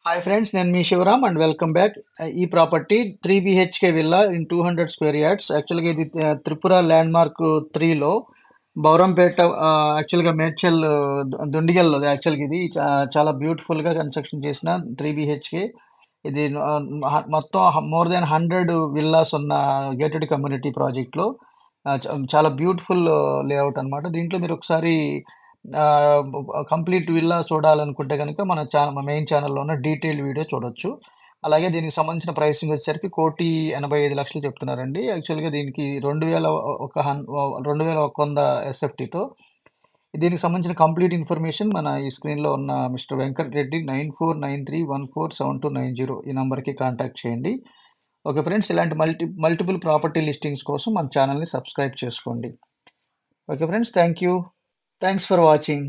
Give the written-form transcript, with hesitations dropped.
Hi friends. నేను మీ Shivaram and welcome back. ఈ property 3 BHK villa in 200 square yards. యాక్చువల్‌గా ఇది త్రిపుర ల్యాండ్‌మార్క్ 3లో బౌరంపేట, యాక్చువల్‌గా మేడ్చల్, దుండిగల్‌లో యాక్చువల్‌గా ఇది చాలా బ్యూటిఫుల్‌గా కన్‌స్ట్రక్షన్ చేసిన 3 బిహెచ్‌కే. ఇది మొత్తం మోర్ దాన్ 100 విల్లాస్ ఉన్న గేటెడ్ కమ్యూనిటీ ప్రాజెక్ట్‌లో చాలా బ్యూటిఫుల్ లేఅవుట్ అనమాట. దీంట్లో మీరొకసారి కంప్లీట్ విల్లా చూడాలనుకుంటే గనక మన మెయిన్ ఛానెల్‌లో ఉన్న డీటెయిల్డ్ వీడియో చూడొచ్చు. అలాగే దీనికి సంబంధించిన ప్రైసింగ్ వచ్చేసరికి 1,85,00,000 చెప్తున్నారండి. యాక్చువల్‌గా దీనికి 2100 ఎస్ఎఫ్టీతో. దీనికి సంబంధించిన కంప్లీట్ ఇన్ఫర్మేషన్ మన ఈ స్క్రీన్‌లో ఉన్న మిస్టర్ వెంకట్ రెడ్డి 9493147290 ఈ నంబర్‌కి కాంటాక్ట్ చేయండి. Okay friends. ఇలాంటి మల్టిపుల్ ప్రాపర్టీ లిస్టింగ్స్ కోసం మన ఛానెల్‌ని సబ్స్క్రైబ్ చేసుకోండి. Okay friends. Thank you. Thanks for watching.